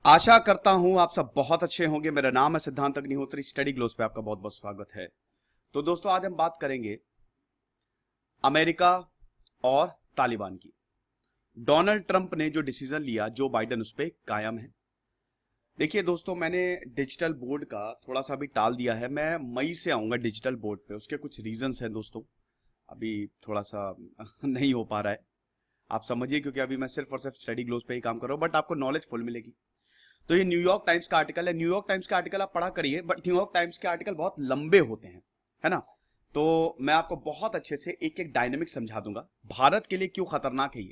आशा करता हूं आप सब बहुत अच्छे होंगे। मेरा नाम है सिद्धांत अग्निहोत्री। स्टडी ग्लोस पे आपका बहुत बहुत स्वागत है। तो दोस्तों, आज हम बात करेंगे अमेरिका और तालिबान की। डोनाल्ड ट्रंप ने जो डिसीजन लिया, जो बाइडेन उस पर कायम है। देखिए दोस्तों, मैंने डिजिटल बोर्ड का थोड़ा सा अभी टाल दिया है। मैं मई से आऊंगा डिजिटल बोर्ड पे। उसके कुछ रीजंस हैं दोस्तों, अभी थोड़ा सा नहीं हो पा रहा है। आप समझिए, क्योंकि अभी मैं सिर्फ और सिर्फ स्टडी ग्लोस पे ही काम कर रहा हूँ, बट आपको नॉलेज फुल मिलेगी। तो ये न्यूयॉर्क टाइम्स का आर्टिकल है। न्यूयॉर्क टाइम्स का आर्टिकल आप पढ़ा करिए, बट न्यूयॉर्क टाइम्स के आर्टिकल बहुत लंबे होते हैं, है ना। तो मैं आपको बहुत अच्छे से एक एक डायनेमिक समझा दूंगा। भारत के लिए क्यों खतरनाक है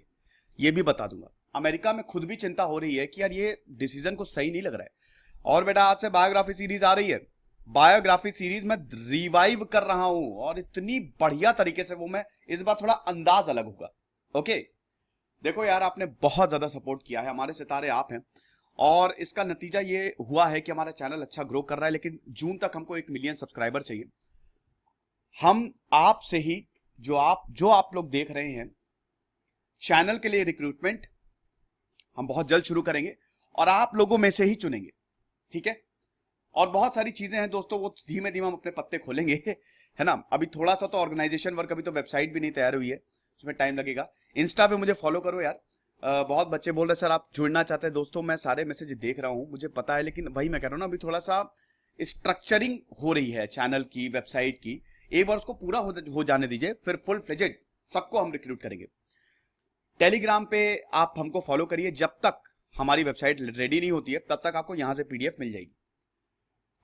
ये भी बता दूंगा। अमेरिका में खुद भी चिंता हो रही है कि यार ये डिसीजन को सही नहीं लग रहा है। और बेटा, आज से बायोग्राफी सीरीज आ रही है। बायोग्राफी सीरीज में रिवाइव कर रहा हूं, और इतनी बढ़िया तरीके से वो मैं इस बार थोड़ा अंदाज अलग होगा। ओके, देखो यार, आपने बहुत ज्यादा सपोर्ट किया है, हमारे सितारे आप हैं। और इसका नतीजा ये हुआ है कि हमारा चैनल अच्छा ग्रो कर रहा है। लेकिन जून तक हमको 1 मिलियन सब्सक्राइबर चाहिए। हम आप से ही जो आप लोग देख रहे हैं, चैनल के लिए रिक्रूटमेंट हम बहुत जल्द शुरू करेंगे और आप लोगों में से ही चुनेंगे, ठीक है। और बहुत सारी चीजें हैं दोस्तों, वो धीमे धीमे हम अपने पत्ते खोलेंगे, है ना। अभी थोड़ा सा तो ऑर्गेनाइजेशन वर्क, अभी तो वेबसाइट भी नहीं तैयार हुई है, उसमें टाइम लगेगा। इंस्टा पे मुझे फॉलो करो यार। बहुत बच्चे बोल रहे सर आप जुड़ना चाहते हैं। दोस्तों, मैं सारे मैसेज देख रहा हूं, मुझे पता है, लेकिन वही मैं कह रहा हूं ना, अभी थोड़ा सा स्ट्रक्चरिंग हो रही है चैनल की, वेबसाइट की। एक बार उसको पूरा हो जाने दीजिए, फिर फुल फ्लेजेड सबको हम रिक्रूट करेंगे। टेलीग्राम पे आप हमको फॉलो करिए। जब तक हमारी वेबसाइट रेडी नहीं होती है, तब तक आपको यहां से पीडीएफ मिल जाएगी।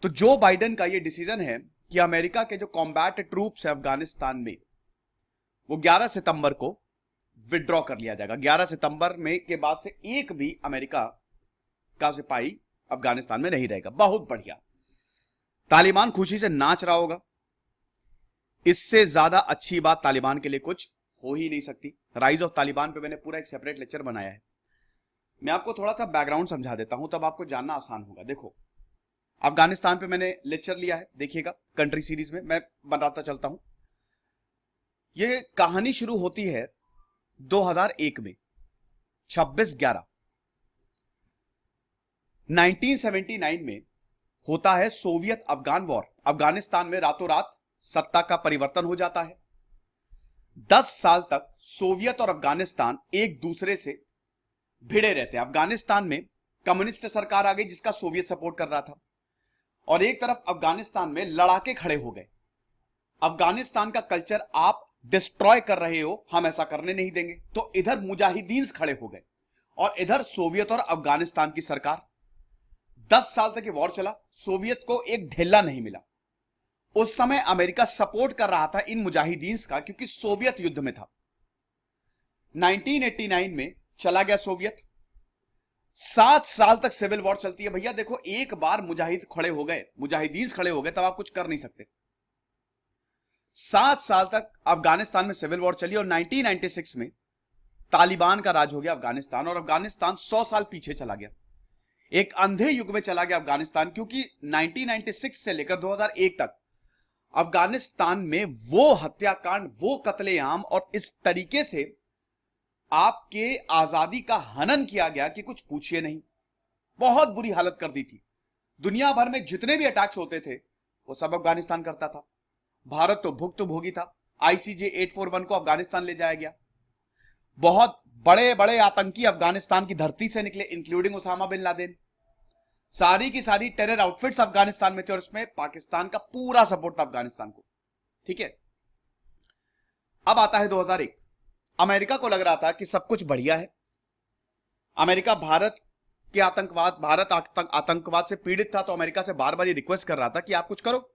तो जो बाइडेन का ये डिसीजन है कि अमेरिका के जो कॉम्बैट ट्रूप्स है अफगानिस्तान में, वो 11 सितंबर को विड्रॉ कर लिया जाएगा। 11 सितंबर में के बाद से एक भी अमेरिका का सिपाही अफगानिस्तान में नहीं रहेगा। बहुत बढ़िया। तालिबान खुशी से नाच रहा होगा। इससे ज्यादा अच्छी बात तालिबान के लिए कुछ हो ही नहीं सकती। राइज ऑफ तालिबान पे मैंने पूरा एक सेपरेट लेक्चर बनाया है। मैं आपको थोड़ा सा बैकग्राउंड समझा देता हूं, तब आपको जानना आसान होगा। देखो, अफगानिस्तान पे मैंने लेक्चर लिया है, देखिएगा कंट्री सीरीज में। मैं बताता चलता हूं। यह कहानी शुरू होती है 2001 में, 26/11 1979 में होता है सोवियत अफगान वॉर। अफगानिस्तान में रातों रात सत्ता का परिवर्तन हो जाता है। 10 साल तक सोवियत और अफगानिस्तान एक दूसरे से भिड़े रहते हैं। अफगानिस्तान में कम्युनिस्ट सरकार आ गई, जिसका सोवियत सपोर्ट कर रहा था, और एक तरफ अफगानिस्तान में लड़ाके खड़े हो गए। अफगानिस्तान का कल्चर आप डिस्ट्रॉय कर रहे हो, हम ऐसा करने नहीं देंगे। तो इधर मुजाहिदीन खड़े हो गए, और इधर सोवियत और अफगानिस्तान की सरकार। 10 साल तक ये वॉर चला, सोवियत को एक ढेला नहीं मिला। उस समय अमेरिका सपोर्ट कर रहा था इन मुजाहिदीन का, क्योंकि सोवियत युद्ध में था। 1989 में चला गया सोवियत। 7 साल तक सिविल वॉर चलती है। भैया देखो, एक बार मुजाहिद खड़े हो गए, मुजाहिदीन खड़े हो गए, तब आप कुछ कर नहीं सकते। 7 साल तक अफगानिस्तान में सिविल वॉर चली, और 1996 में तालिबान का राज हो गया अफगानिस्तान, और अफगानिस्तान 100 साल पीछे चला गया। एक अंधे युग में चला गया अफगानिस्तान, क्योंकि 1996 से लेकर 2001 तक अफगानिस्तान में वो हत्याकांड, वो कत्लेआम, और इस तरीके से आपके आजादी का हनन किया गया कि कुछ पूछिए नहीं। बहुत बुरी हालत कर दी थी। दुनिया भर में जितने भी अटैक्स होते थे, वो सब अफगानिस्तान करता था। भारत तो भुक्तभोगी था। ICJ 841 को अफगानिस्तान ले जाया गया। बहुत बड़े बड़े आतंकी अफगानिस्तान की धरती से निकले, इंक्लूडिंग उसामा बिन लादेन। सारी की सारी टेरर आउटफिट्स अफगानिस्तान में थे, और उसमें पाकिस्तान का पूरा सपोर्ट था अफगानिस्तान को, ठीक है। अब आता है 2001। अमेरिका को लग रहा था कि सब कुछ बढ़िया है। अमेरिका भारत के आतंकवाद से पीड़ित था, तो अमेरिका से बार बार ये रिक्वेस्ट कर रहा था कि आप कुछ करो।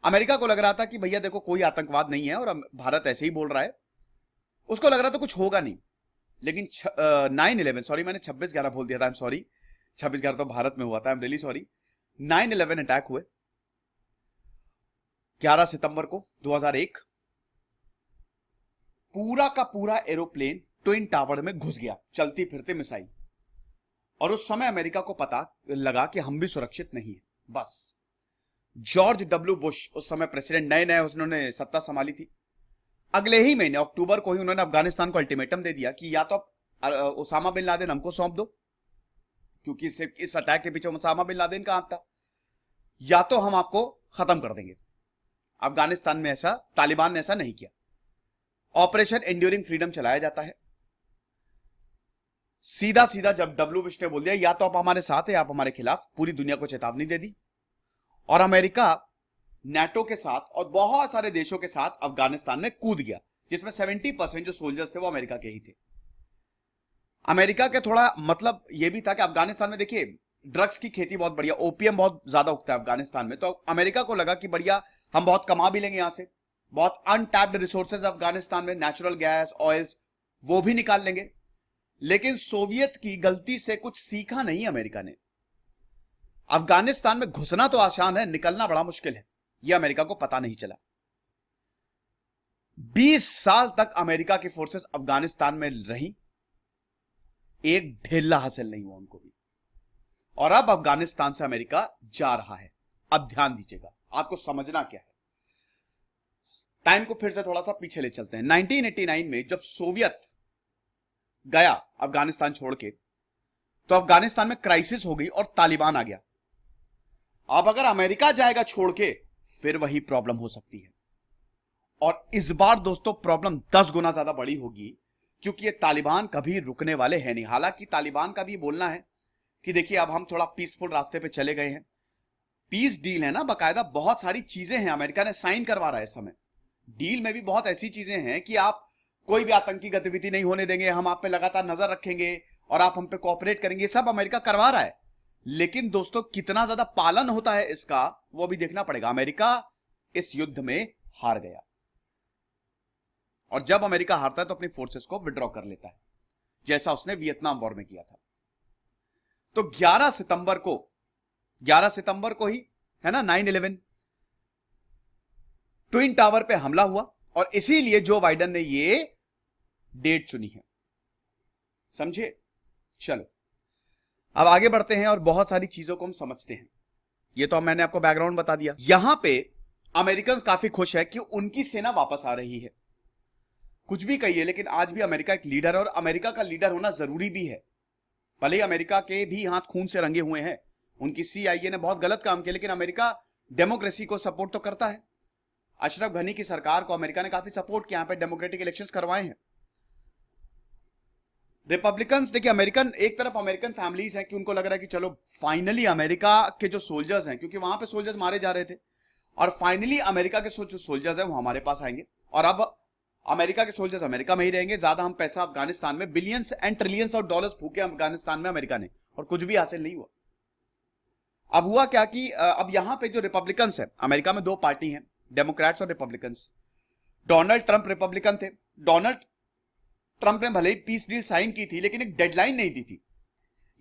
अमेरिका को लग रहा था कि भैया देखो, कोई आतंकवाद नहीं है, और भारत ऐसे ही बोल रहा है। उसको लग रहा था कुछ होगा नहीं। लेकिन 9/11, सॉरी मैंने 26/11 बोल दिया था, आई एम सॉरी। 26/11 तो भारत में हुआ था, I am really sorry. 9/11 attack हुए 11 सितंबर को 2001। पूरा का पूरा एरोप्लेन ट्विन टावर में घुस गया, चलती फिरते मिसाइल। और उस समय अमेरिका को पता लगा कि हम भी सुरक्षित नहीं है। बस जॉर्ज W. बुश उस समय प्रेसिडेंट, नए नए उन्होंने सत्ता संभाली थी। अगले ही महीने अक्टूबर को ही उन्होंने अफगानिस्तान को अल्टीमेटम दे दिया कि या तो उसामा बिन लादेन हमको सौंप दो, क्योंकि इस अटैक के पीछे उसामा बिन लादेन का हाथ था। या तो हम आपको खत्म कर देंगे। अफगानिस्तान में ऐसा तालिबान ने ऐसा नहीं किया। ऑपरेशन एंड्यूरिंग फ्रीडम चलाया जाता है। सीधा सीधा जब डब्ल्यू बुश ने बोल दिया या तो आप हमारे साथ है या आप हमारे खिलाफ, पूरी दुनिया को चेतावनी दे दी। और अमेरिका नाटो के साथ और बहुत सारे देशों के साथ अफगानिस्तान में कूद गया, जिसमें 70% जो सोल्जर्स थे वो अमेरिका के ही थे। अमेरिका के थोड़ा मतलब यह भी था कि अफगानिस्तान में देखिए ड्रग्स की खेती बहुत बढ़िया, ओपीएम बहुत ज्यादा उगता है अफगानिस्तान में, तो अमेरिका को लगा कि बढ़िया हम बहुत कमा भी लेंगे यहां से, बहुत अनटैप्ड रिसोर्सेज अफगानिस्तान में, नेचुरल गैस, ऑयल्स, वो भी निकाल लेंगे। लेकिन सोवियत की गलती से कुछ सीखा नहीं अमेरिका ने। अफगानिस्तान में घुसना तो आसान है, निकलना बड़ा मुश्किल है, यह अमेरिका को पता नहीं चला। 20 साल तक अमेरिका की फोर्सेस अफगानिस्तान में रही, एक ढेला हासिल नहीं हुआ उनको भी। और अब अफगानिस्तान से अमेरिका जा रहा है। अब ध्यान दीजिएगा, आपको समझना क्या है। टाइम को फिर से थोड़ा सा पीछे ले चलते हैं। 1989 में जब सोवियत गया अफगानिस्तान छोड़ के, तो अफगानिस्तान में क्राइसिस हो गई और तालिबान आ गया। अब अगर अमेरिका जाएगा छोड़ के, फिर वही प्रॉब्लम हो सकती है। और इस बार दोस्तों प्रॉब्लम 10 गुना ज्यादा बड़ी होगी, क्योंकि ये तालिबान कभी रुकने वाले हैं नहीं। हालांकि तालिबान का भी बोलना है कि देखिए अब हम थोड़ा पीसफुल रास्ते पे चले गए हैं, पीस डील है ना, बकायदा बहुत सारी चीजें हैं, अमेरिका ने साइन करवा रहा है इस समय। डील में भी बहुत ऐसी चीजें हैं कि आप कोई भी आतंकी गतिविधि नहीं होने देंगे, हम आप पे लगातार नजर रखेंगे और आप हम पे कोऑपरेट करेंगे, सब अमेरिका करवा रहा है। लेकिन दोस्तों कितना ज्यादा पालन होता है इसका, वो भी देखना पड़ेगा। अमेरिका इस युद्ध में हार गया, और जब अमेरिका हारता है तो अपनी फोर्सेस को विड्रॉ कर लेता है, जैसा उसने वियतनाम वॉर में किया था। तो 11 सितंबर को ही है ना 9/11 ट्विन टावर पे हमला हुआ, और इसीलिए जो बाइडेन ने ये डेट चुनी है। समझे? चलो अब आगे बढ़ते हैं और बहुत सारी चीजों को हम समझते हैं। ये तो मैंने आपको बैकग्राउंड बता दिया। यहां पे अमेरिकन काफी खुश है कि उनकी सेना वापस आ रही है। कुछ भी कहिए, लेकिन आज भी अमेरिका एक लीडर है, और अमेरिका का लीडर होना जरूरी भी है। भले ही अमेरिका के भी हाथ खून से रंगे हुए हैं, उनकी CIA ने बहुत गलत काम किया, लेकिन अमेरिका डेमोक्रेसी को सपोर्ट तो करता है। अशरफ घनी की सरकार को अमेरिका ने काफी सपोर्ट किया, यहां पे डेमोक्रेटिक इलेक्शंस करवाए हैं। रिपब्लिकन्स देखिए, अमेरिकन एक तरफ अमेरिकन फैमिलीज हैं कि उनको लग रहा है कि चलो फाइनली अमेरिका के जो सोल्जर्स हैं, क्योंकि वहां पे सोल्जर्स मारे जा रहे थे, और फाइनली अमेरिका के जो सोल्जर्स हैं वो हमारे पास आएंगे, और अब अमेरिका के सोल्जर्स अमेरिका में ही रहेंगे। ज्यादा हम पैसा अफगानिस्तान में billions and trillions of dollars फूके अफगानिस्तान में अमेरिका ने, और कुछ भी हासिल नहीं हुआ। अब हुआ क्या कि अब यहां पे जो रिपब्लिकन्स है, अमेरिका में 2 पार्टी हैं, डेमोक्रेट्स और रिपब्लिकन्स। डोनाल्ड ट्रंप रिपब्लिकन थे। डोनाल्ड ट्रंप ने भले ही पीस डील साइन की थी, लेकिन एक डेडलाइन नहीं दी थी।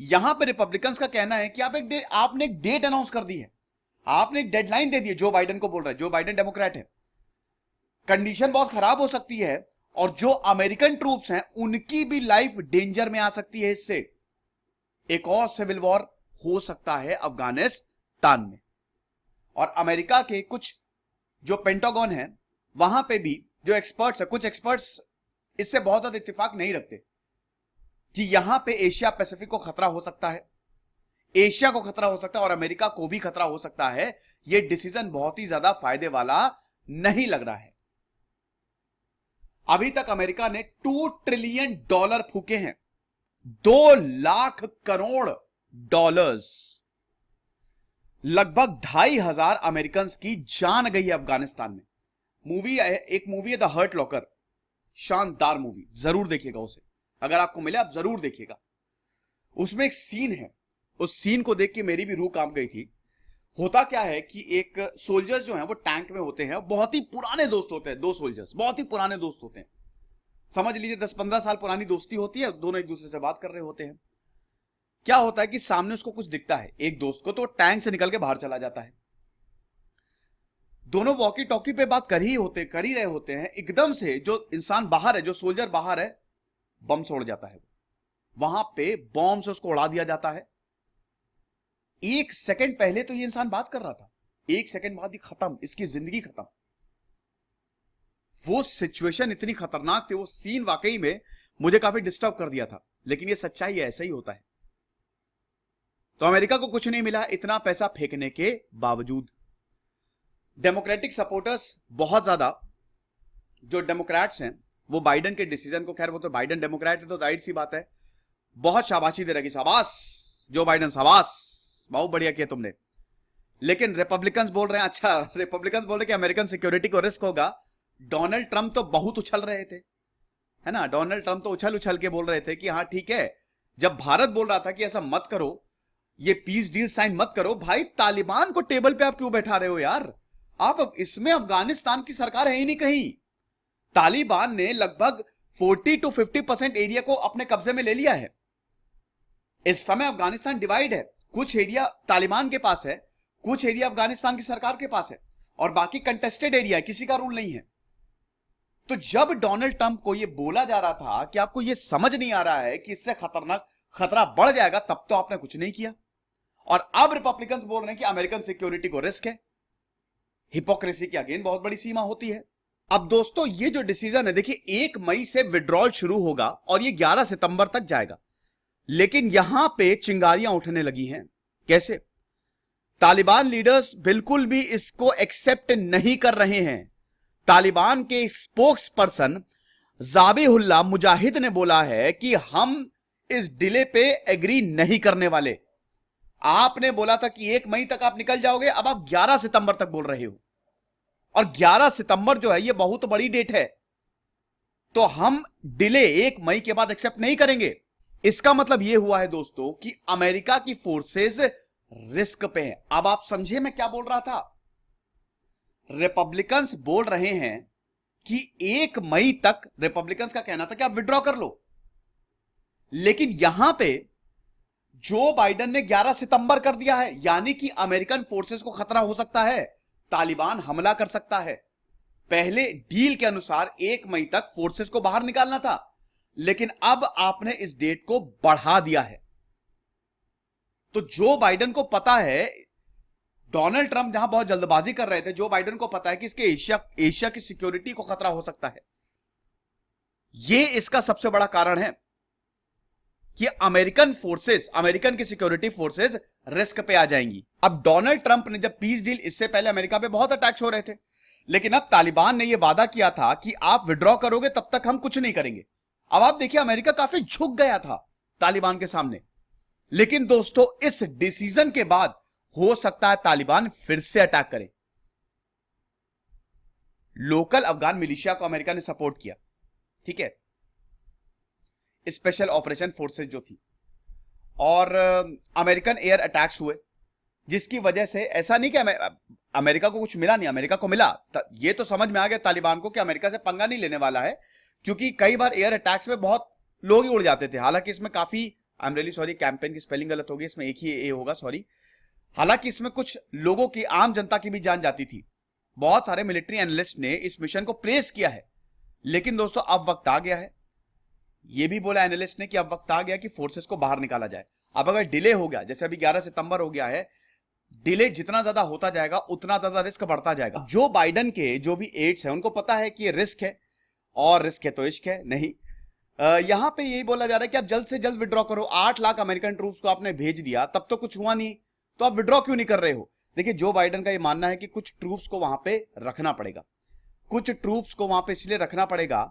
यहां पे रिपब्लिकन्स का कहना है कि आपने एक डेट अनाउंस कर दी है, आपने एक डेडलाइन दे दी है। जो बाइडेन को बोल रहा है, जो बाइडेन डेमोक्रेट है, कंडीशन बहुत खराब हो सकती है, और जो अमेरिकन ट्रूप्स हैं उनकी भी लाइफ डेंजर में आ सकती है। इससे एक और सिविल वॉर हो सकता है अफगानिस्तान में। और अमेरिका के कुछ जो पेंटागन है, वहां पे भी जो एक्सपर्ट्स है, कुछ एक्सपर्ट्स इससे बहुत ज्यादा इत्तेफाक नहीं रखते कि यहां पे एशिया पैसिफिक को खतरा हो सकता है, एशिया को खतरा हो सकता है, और अमेरिका को भी खतरा हो सकता है। यह डिसीजन बहुत ही ज्यादा फायदे वाला नहीं लग रहा है। अभी तक अमेरिका ने $2 ट्रिलियन फूके हैं, 2 लाख करोड़ डॉलर्स। लगभग 2,500 अमेरिकन की जान गई है अफगानिस्तान में। एक मूवी है द हर्ट लॉकर, शानदार मूवी, जरूर देखिएगा उसे, अगर आपको मिले आप जरूर देखिएगा। उसमें एक सीन है, उस सीन को देख के मेरी भी रूह कांप गई थी। होता क्या है कि एक सोल्जर्स जो हैं वो टैंक में होते हैं, बहुत ही पुराने दोस्त होते हैं, 2 सोल्जर्स बहुत ही पुराने दोस्त होते हैं, समझ लीजिए 10-15 साल पुरानी दोस्ती होती है, दोनों एक दूसरे से बात कर रहे होते हैं। क्या होता है कि सामने उसको कुछ दिखता है एक दोस्त को, तो टैंक से निकल के बाहर चला जाता है। दोनों वॉकी टॉकी पे बात कर ही रहे होते हैं, एकदम से जो इंसान बाहर है, जो सोल्जर बाहर है, बम छोड़ जाता है। वहां पे बॉम्ब से उसको उड़ा दिया जाता है। 1 सेकंड पहले तो ये इंसान बात कर रहा था, 1 सेकंड बाद ही खत्म, इसकी जिंदगी खत्म। वो सिचुएशन इतनी खतरनाक थी, वो सीन वाकई में मुझे काफी डिस्टर्ब कर दिया था, लेकिन ये सच्चाई है, ऐसा ही होता है। तो अमेरिका को कुछ नहीं मिला इतना पैसा फेंकने के बावजूद। डेमोक्रेटिक सपोर्टर्स बहुत ज्यादा, जो डेमोक्रेट्स हैं वो बाइडेन के डिसीजन को, खैर वो तो बाइडेन डेमोक्रेट है तो जाहिर सी बात है बहुत शाबाशी दे रही, शाबाश जो बाइडेन, शाबाश बहुत बढ़िया किया तुमने। लेकिन रिपब्लिकन्स बोल रहे हैं, अच्छा रिपब्लिकन्स बोल रहे हैं कि अमेरिकन सिक्योरिटी को रिस्क होगा। डोनाल्ड ट्रंप तो बहुत उछल रहे थे, है ना, डोनाल्ड ट्रंप तो उछल उछल के बोल रहे थे कि हाँ ठीक है। जब भारत बोल रहा था कि ऐसा मत करो, ये पीस डील साइन मत करो, भाई तालिबान को टेबल पे आप क्यों बैठा रहे हो यार? आप इसमें अफगानिस्तान की सरकार है ही नहीं कहीं। तालिबान ने लगभग 40 to 50% एरिया को अपने कब्जे में ले लिया है। इस समय अफगानिस्तान डिवाइड है, कुछ एरिया तालिबान के पास है, कुछ एरिया अफगानिस्तान की सरकार के पास है, और बाकी कंटेस्टेड एरिया है, किसी का रूल नहीं है। तो जब डोनाल्ड ट्रंप को यह बोला जा रहा था कि आपको यह समझ नहीं आ रहा है कि इससे खतरा बढ़ जाएगा, तब तो आपने कुछ नहीं किया। और अब रिपब्लिकन्स बोल रहे हैं कि अमेरिकन सिक्योरिटी को रिस्क है। हिपोक्रेसी की अगेन बहुत बड़ी सीमा होती है। अब दोस्तों ये जो डिसीजन है, देखिए 1 मई से विड्रॉल शुरू होगा और ये 11 सितंबर तक जाएगा। लेकिन यहां पे चिंगारियां उठने लगी हैं। कैसे? तालिबान लीडर्स बिल्कुल भी इसको एक्सेप्ट नहीं कर रहे हैं। तालिबान के स्पोक्स पर्सन जाबिहुल्लाह मुजाहिद ने बोला है कि हम इस डिले पे एग्री नहीं करने वाले। आपने बोला था कि 1 मई तक आप निकल जाओगे, अब आप 11 सितंबर तक बोल रहे हो, और 11 सितंबर जो है ये बहुत बड़ी डेट है। तो हम डिले 1 मई के बाद एक्सेप्ट नहीं करेंगे। इसका मतलब यह हुआ है दोस्तों कि अमेरिका की फोर्सेस रिस्क पे हैं। अब आप समझे मैं क्या बोल रहा था? रिपब्लिकन्स बोल रहे हैं कि 1 मई तक, रिपब्लिकन्स का कहना था कि आप विड्रॉ कर लो, लेकिन यहां पे जो बाइडेन ने 11 सितंबर कर दिया है, यानी कि अमेरिकन फोर्सेस को खतरा हो सकता है, तालिबान हमला कर सकता है। पहले डील के अनुसार 1 मई तक फोर्सेस को बाहर निकालना था, लेकिन अब आपने इस डेट को बढ़ा दिया है। तो जो बाइडेन को पता है, डोनाल्ड ट्रंप जहां बहुत जल्दबाजी कर रहे थे, जो बाइडेन को पता है कि इसके एशिया की सिक्योरिटी को खतरा हो सकता है। यह इसका सबसे बड़ा कारण है कि अमेरिकन फोर्सेस, अमेरिकन की सिक्योरिटी फोर्सेस रिस्क पे आ जाएंगी। अब डोनाल्ड ट्रंप ने जब पीस डील, इससे पहले अमेरिका पे बहुत अटैक्स हो रहे थे, लेकिन अब तालिबान ने यह वादा किया था कि आप विड्रॉ करोगे तब तक हम कुछ नहीं करेंगे। अब आप देखिए अमेरिका काफी झुक गया था तालिबान के सामने, लेकिन दोस्तों इस डिसीजन के बाद हो सकता है तालिबान फिर से अटैक करे। लोकल अफगान मिलिशिया को अमेरिका ने सपोर्ट किया, ठीक है, स्पेशल ऑपरेशन फोर्सेस जो थी, और अमेरिकन एयर अटैक्स हुए, जिसकी वजह से ऐसा नहीं कि अमेरिका को कुछ मिला नहीं, अमेरिका को मिला। ये तो समझ में आ गया तालिबान को कि अमेरिका से पंगा नहीं लेने वाला है, क्योंकि कई बार एयर अटैक्स में बहुत लोग ही उड़ जाते थे। हालांकि इसमें काफी, I am really sorry, campaign की स्पेलिंग गलत होगी, इसमें एक ही ए होगा, सॉरी। हालांकि इसमें कुछ लोगों की, आम जनता की भी जान जाती थी। बहुत सारे मिलिट्री एनालिस्ट ने इस मिशन को प्रेस किया है, लेकिन दोस्तों अब वक्त आ गया है। यह भी बोला एनालिस्ट ने कि अब वक्त आ गया कि फोर्सेस को बाहर निकाला जाए। अब अगर डिले हो गया, जैसे अभी 11 सितंबर हो गया है, डिले जितना ज्यादा होता जाएगा उतना ज्यादा रिस्क बढ़ता जाएगा। जो बाइडेन के जो भी एड्स हैं उनको पता है कि ये रिस्क है, और रिस्क है तो इश्क है नहीं। यहां पे यही बोला जा रहा है कि आप जल्द से जल्द विड्रॉ करो। 8 लाख अमेरिकन ट्रूप्स को आपने भेज दिया, तब तो कुछ हुआ नहीं, तो आप विड्रॉ क्यों नहीं कर रहे हो? देखिए जो बाइडेन का ये मानना है कि कुछ ट्रूप्स को वहां पे रखना पड़ेगा, कुछ ट्रूप्स को वहां पे इसलिए रखना पड़ेगा,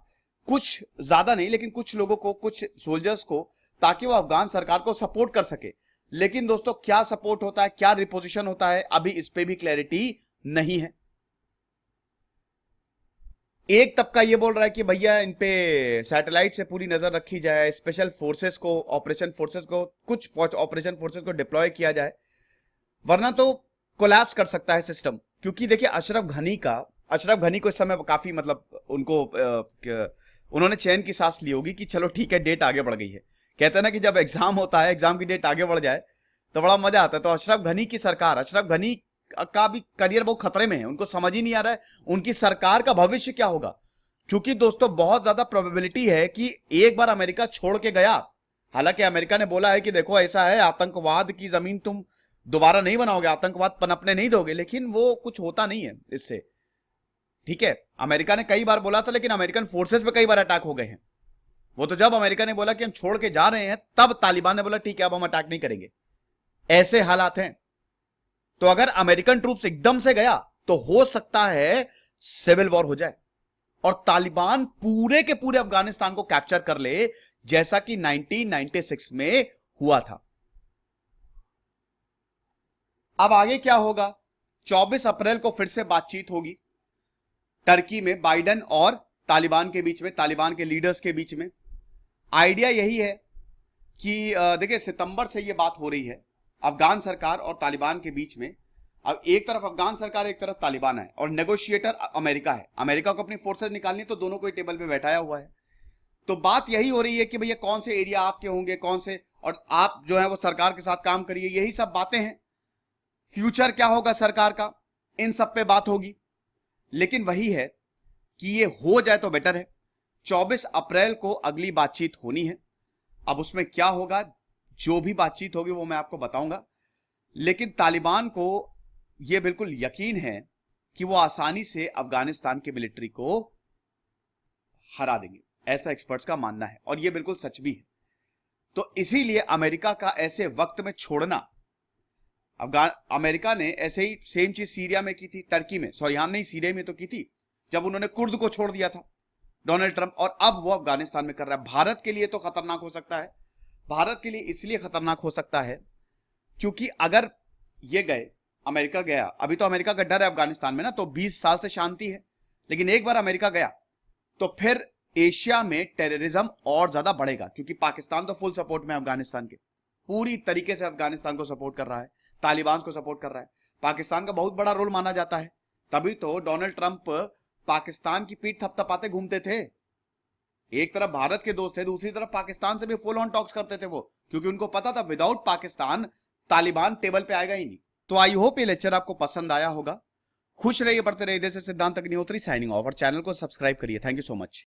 कुछ ज्यादा नहीं लेकिन कुछ लोगों को, कुछ सोल्जर्स को, ताकि वो अफगान सरकार को सपोर्ट कर सके। लेकिन दोस्तों क्या सपोर्ट होता है, क्या रिपोजिशन होता है, अभी इस पे भी क्लैरिटी नहीं है। एक तबका ये बोल रहा है कि भैया इन पे सैटेलाइट से पूरी नजर रखी जाए, स्पेशल फोर्सेस को, ऑपरेशन फोर्सेस को, कुछ ऑपरेशन फोर्सेस को डिप्लॉय किया जाए, वरना तो कोलैप्स कर सकता है सिस्टम। क्योंकि देखिए अशरफ घनी को इस समय काफी, मतलब उनको उन्होंने चैन की सांस ली होगी कि चलो ठीक है डेट आगे बढ़ गई है। कहते हैं ना कि जब एग्जाम होता है, एग्जाम की डेट आगे बढ़ जाए तो बड़ा मजा आता है। तो अशरफ घनी की सरकार, अशरफ घनी का भी करियर बहुत खतरे में है, उनको समझ ही नहीं आ रहा है उनकी सरकार का भविष्य क्या होगा। क्योंकि दोस्तों बहुत ज्यादा प्रोबेबिलिटी है कि एक बार अमेरिका छोड़ के गया, हालांकि अमेरिका ने बोला है कि देखो ऐसा है, आतंकवाद की जमीन तुम दोबारा नहीं बनाओगे, आतंकवाद पनपने नहीं दोगे, लेकिन वो कुछ होता नहीं है इससे, ठीक है। अमेरिका ने कई बार बोला था, लेकिन अमेरिकन फोर्सेस पे कई बार अटैक हो गए हैं। वो तो जब अमेरिका ने बोला कि हम छोड़ के जा रहे हैं, तब तालिबान ने बोला ठीक है अब हम अटैक नहीं करेंगे। ऐसे हालात हैं। तो अगर अमेरिकन ट्रूप्स एकदम से गया तो हो सकता है सिविल वॉर हो जाए और तालिबान पूरे के पूरे अफगानिस्तान को कैप्चर कर ले, जैसा कि 1996 में हुआ था। अब आगे क्या होगा? 24 अप्रैल को फिर से बातचीत होगी टर्की में बाइडेन और तालिबान के बीच में, तालिबान के लीडर्स के बीच में। आइडिया यही है कि देखिए, सितंबर से यह बात हो रही है अफगान सरकार और तालिबान के बीच में। अब एक तरफ अफगान सरकार, एक तरफ तालिबान है और नेगोशिएटर अमेरिका है। अमेरिका को अपनी फोर्सेज निकालनी, तो दोनों को टेबल पे बैठाया हुआ है। तो बात यही हो रही है कि भैया कौन से एरिया आपके होंगे, कौन से, और आप जो है वो सरकार के साथ काम करिए, यही सब बातें हैं। फ्यूचर क्या होगा सरकार का, इन सब पे बात होगी। लेकिन वही है कि ये हो जाए तो बेटर है। 24 अप्रैल को अगली बातचीत होनी है। अब उसमें क्या होगा, जो भी बातचीत होगी वो मैं आपको बताऊंगा। लेकिन तालिबान को यह बिल्कुल यकीन है कि वो आसानी से अफगानिस्तान की मिलिट्री को हरा देंगे, ऐसा एक्सपर्ट्स का मानना है और यह बिल्कुल सच भी है। तो इसीलिए अमेरिका का ऐसे वक्त में छोड़ना, अमेरिका ने ऐसे ही सेम चीज सीरिया में की थी, टर्की में, सॉरी यहां नहीं, सीरिया में तो की थी, जब उन्होंने कुर्द को छोड़ दिया था डोनाल्ड ट्रंप, और अब वो अफगानिस्तान में कर रहा है। भारत के लिए तो खतरनाक हो सकता है। भारत के लिए इसलिए खतरनाक हो सकता है क्योंकि अगर ये गए, अमेरिका गया, अभी तो अमेरिका का डर है अफगानिस्तान में ना, तो 20 साल से शांति है, लेकिन एक बार अमेरिका गया तो फिर एशिया में टेररिज्म और ज्यादा बढ़ेगा, क्योंकि पाकिस्तान तो फुल सपोर्ट में अफगानिस्तान के, पूरी तरीके से अफगानिस्तान को सपोर्ट कर रहा है, तालिबान को सपोर्ट कर रहा है। पाकिस्तान का बहुत बड़ा रोल माना जाता है, तभी तो डोनाल्ड ट्रंप पाकिस्तान की पीठ थपथपाते घूमते थे। एक तरफ भारत के दोस्त थे, दूसरी तरफ पाकिस्तान से भी फुल ऑन टॉक्स करते थे वो, क्योंकि उनको पता था विदाउट पाकिस्तान तालिबान टेबल पे आएगा ही नहीं। तो आई होप ये लेक्चर आपको पसंद आया होगा। खुश रहिए, बढ़ते रहिए। जैसे सिद्धांत अग्निहोत्री साइनिंग ऑफ, और चैनल को सब्सक्राइब करिए। Thank you so much.